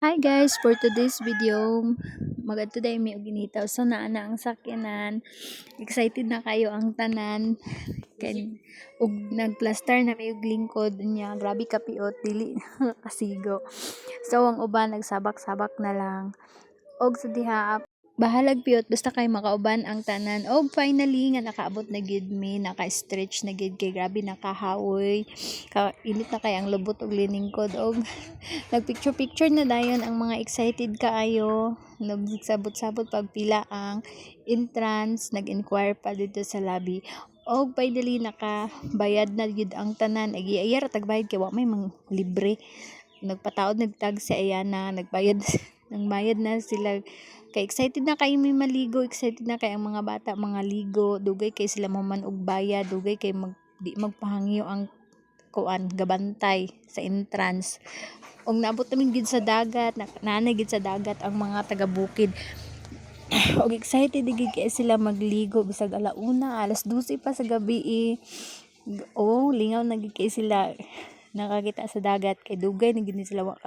Hi guys, for today's video, magad today may ginitaw sa naa na ang sakyanan. Excited na kayo ang tanan. Kay ug nagplaster na may ug lingkod niya. Grabe ka piot dili kasigo. So ang uban nagsabak-sabak na lang. Og sa diha bahalag piyot basta kay makauban ang tanan. Og finally nga nakaabot na gid mi, naka-stretch na gid kay grabe nakahawoy. Init na kay ang lubot og liningkod og nagpicture-picture na dayon ang mga excited kaayo. Nagsabot-sabot pagpila ang entrance, nag-inquire pa dito sa lobby. Og finally nakabayad na gid ang tanan. Agi-ayar tagbayad kay wa may mang libre. Nagpataod nagtag si Ayana, nagbayad nang bayad na sila. Kay excited na kay may maligo, excited na kay ang mga bata mga ligo, dugay kay sila man og bayad, dugay kay di magpahangyo ang kuan gabantay sa entrance. Og naabot namin gid sa dagat, nanay gid sa dagat ang mga taga-bukid. Og excited gid kay sila magligo bisag alauna, alas 12 pa sa gabi. Lingaw na gid kay sila nakakita sa dagat kay dugay na gid sila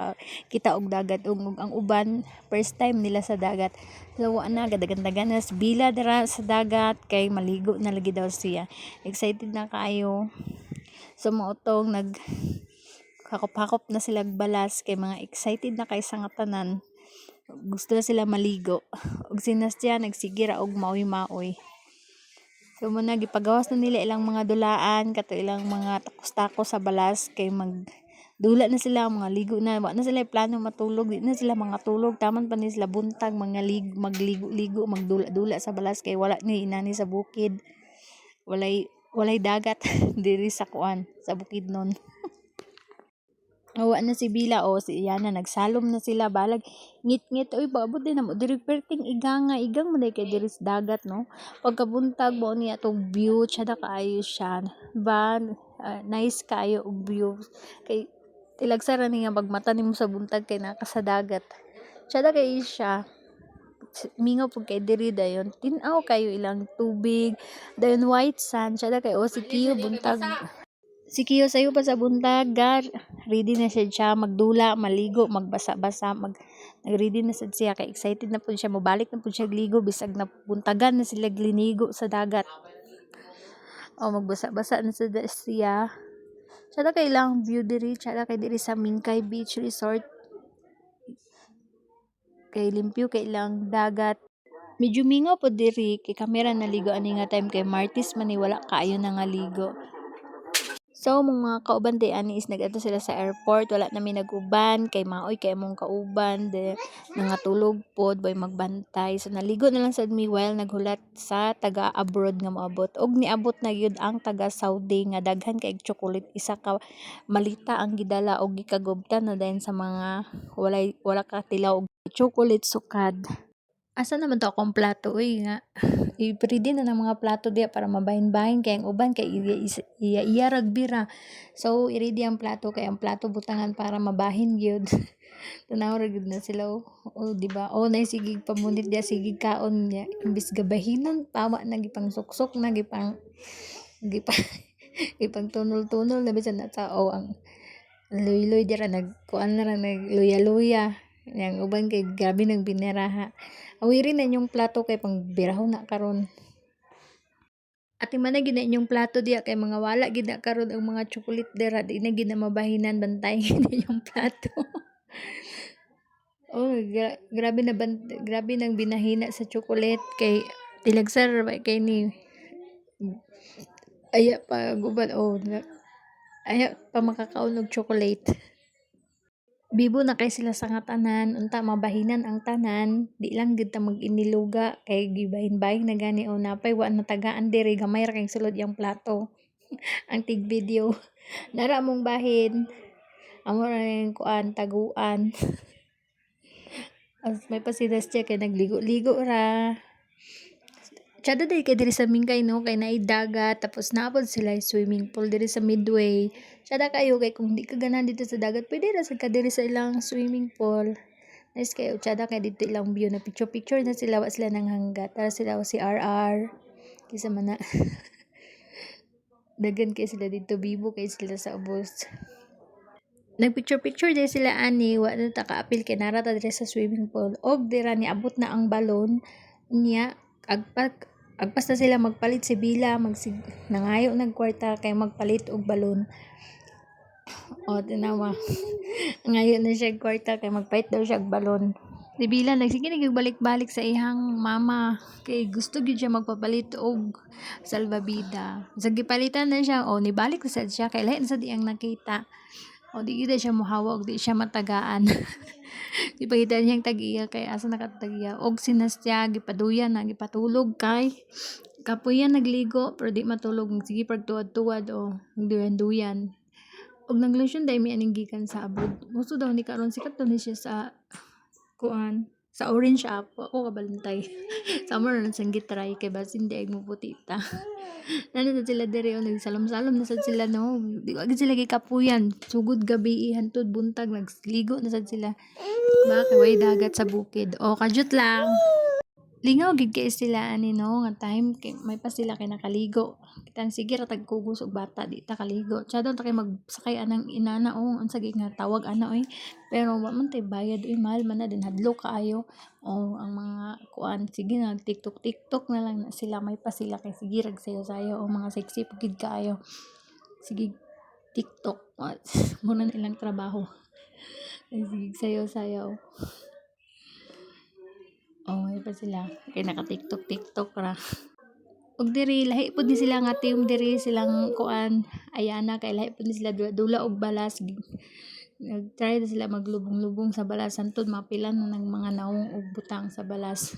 kita og dagat ug ang uban first time nila sa dagat. So wa na gadagan-dagan na bila dira sa dagat kay maligo na lagi daw siya. Excited na kayo. So mautong hakop-hakop na sila balas kay mga excited na kay sa tanan. Gusto na sila maligo. Og sinastya nagsigira og maoy-maoy. So muna gipagawas na nila ilang mga dulaan kato ilang mga takos-takos sa balas kay dula na sila mga ligo na wa na sila plano matulog, di na sila mga tulog, taman pa ni sila buntag magligo-ligo magdula-dula sa balas kay wala ni inani sa bukid. Walay dagat diri sa kuan sa bukid nun. Awa na si Bila si Iyana nagsalom na sila balag ngit-ngit oy paabot din mo diri perting igang mo kay diri sa dagat no. Pagkabuntag mo niya tong view tsada kaayo siya. Nice kaayo og view kay tilagsara ni nga pagmata nimo sa buntag kay naka sa dagat. Tsada kay siya mingaw pag kay diri dayon tin-aw kayo ilang tubig dayon white sand tsada kay si Kiyo buntag si Kiyo sayo pa sa buntag ready na siya magdula maligo magbasa-basa nag-ready na siya kay excited na pud siya mobalik na pud siya ligo bisag napuntagan na sila glinigo sa dagat magbasa-basa na siya tsada kay ilang view diri tsada kay diri sa Mingkay Beach Resort kay limpyo kay ilang dagat medyo mingaw po diri kay kamera naligo ani nga time kay Martis man ni wala kaayo na nga ligo. So mga kauban di ani is nag-adto sila sa airport, wala nami nag-uban kay maoy kay mong kauban de nangatulog pod boy magbantay. So naligo na lang sad mi while naghulat sa taga abroad nga moabot. Og niabot na gyud ang taga Saudi nga daghan kay chocolate isa ka malita ang gidala og gikagubtan na dayon sa mga wala ka tilaw og chocolate sukad. Asa naman to akong plato uy nga i-ready na ng mga plato diya para mabahin-bahin kay ang uban kay iya ragbira. So i-ready ang plato kay ang plato butangan para mabahin gyud. Tanaw ra gyud na sila di ba? Nay sige pamunit dia sige kaon niya imbis gabahinon tawa na gipang suksok na gipang gipang tunol-tunol na bisan na tao ang luy-luy dira nagkuan na ra nagluya-luya. Yang uban kay grabe nang bineraha. Awiri na inyong plato kay pang birahon na karon. Ati man na gid na inyong plato diya kay mga wala gid na karon ang mga chocolate dira di na gid na mabahinan bantay inyong plato. Grabe nang binahina sa chocolate kay tilagsar kay ni aya pa guban aya pa makakaon og chocolate. Bibo na kay sila sa nga tanan unta mabahinan ang tanan di lang gid ta mag-iniluga kay gibahin-bahin na gani napay wa natagaan diri gamay ra kay sulod yang plato ang tig video nara mong bahin amo ra yung kuan taguan as may pasidas siya kay nagligo-ligo ra tsada day kay diri sa Mingkay no kay naay dagat tapos naapod sila swimming pool diri sa Midway. Tsada kayo kay kung di ka ganahan dito sa dagat pwede ra sad ka diri sa ilang swimming pool. Nice kayo tsada kay dito ilang view na picture na sila wa sila nang hanggat tara sila si RR kisa man na dagan kay sila dito bibo kay sila sa ubos. Nagpicture-picture din sila ani, wa na ta kaapil kay narata dire sa swimming pool. Og dira ni abot na ang balon niya agpas na sila magpalit si Bila, nangayo nagkwarta kay magpalit og balon. O tinawa. Ngayon na siya kwarta kay magpalit daw siya og balon. Si Bila nagsige nagbalik-balik sa ihang mama kay gusto gyud siya magpapalit og salvavida. Sa gipalitan na siya, o nibalik na sad siya kay lahi na sad iyang nakita. O di gid siya mohawag, di siya matagaan. Di pagitan niyang tag-iya kay asa nakatagiya. Og sinastya gipaduyan na gipatulog kay kapuyan nagligo pero di matulog, sige pagtuwad-tuwad o duyan-duyan. Og naglotion dai mi aning gikan sa abroad. Gusto daw ni karon sikat daw ni siya sa kuan sa orange app ako kabalantay. Summer na sang gitry kay basin di ay mo putita. Nano na sila dere o nagsalam-salam na sad sila no. Di ko agad sila kapuyan. Sugod gabi hantod buntag nagligo na sad sila. Ba kay way dagat sa bukid. O kadyot lang. Lingaw gid kay sila ani no nga time kay may pa sila kay nakaligo. Kitang sige ra tagkugos og bata di ta kaligo. Cha daw ta kay magsakay anang inana o unsa gid nga tawag ana oy. Pero wa man tay bayad oy mahal man na din hadlo kaayo. O ang mga kuan sige na TikTok na lang na sila may pa sila kay sige rag sayo-sayo o mga sexy pugid kaayo. Sige TikTok muna nilang trabaho. Sige sayo-sayo. Oh, may pa sila. Kay naka-TikTok ra. Og diri lahi pud ni sila nga team diri silang kuan ayana kay lahi pud ni sila dula og balas. Nag-try na sila maglubong-lubong sa balas hantod mapilan na ng mga naong og butang sa balas.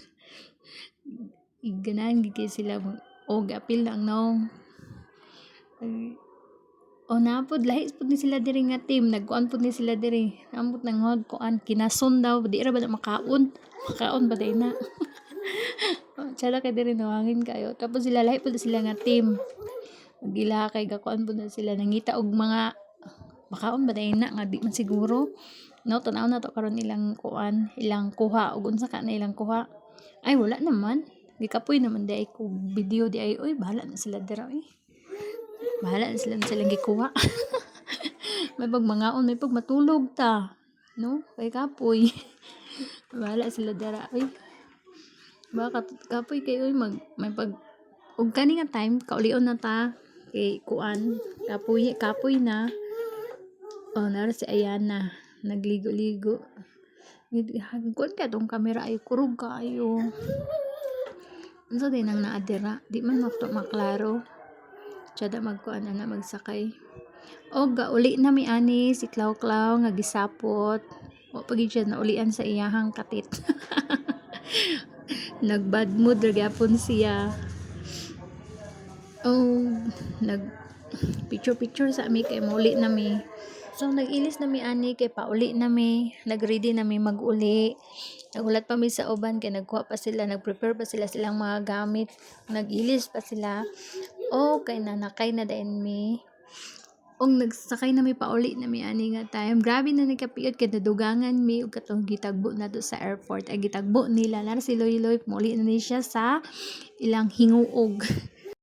Iganahan gid sila og apil na ang naong. O napod lahi pud ni sila diri nga team, nagkuan pud ni sila diri. Ambot nang hod kuan kinason daw, di ra ba na makaon? Makaon ba day na? Tsala kay diri nawangin kayo. Tapos sila lahi pud sila nga team. Magila kay gakuan pud na sila nangita og mga makaon ba day na nga di man siguro. No, tanaw na to karon ilang kuan, ilang kuha ug unsa ka na ilang kuha. Ay wala naman. Gikapoy naman di ay ko video di ay oy bahala na sila dira oy. Bahala na silang gikuha. May pag mangaon, may pag matulog ta. No? Kay kapoy. Bahala sila dara. Uy. Baka kapoy kayo may pag ug kani nga time kaulion na ta kay kuan kapoy na. Oh, nara si Ayana nagligo-ligo. Kuan ka tong camera ay kurog kaayo. Unsa din nang naadira? Di man maklaro. Tsada magkuan na magsakay. O gauli na mi ani si Klaw nga gisapot. O pagid siya naulian sa iyahang katit. Nagbad mood ra gyapon siya. Nag picture sa mi kay mauli na mi. So nagilis na mi ani kay pauli na mi. Nagready na mi maguli. Nagulat pa mi sa uban kay nagkuha pa sila, nagprepare pa sila silang mga gamit. Nagilis pa sila. Kay nanakay na dayon mi. Nagsakay na mi pauli na mi ani nga time. Grabe na nagkapiot kay nadugangan mi ug katong gitagbo na do sa airport. Ay gitagbo nila na si Loy-Loy muli na ni siya sa ilang hinguog.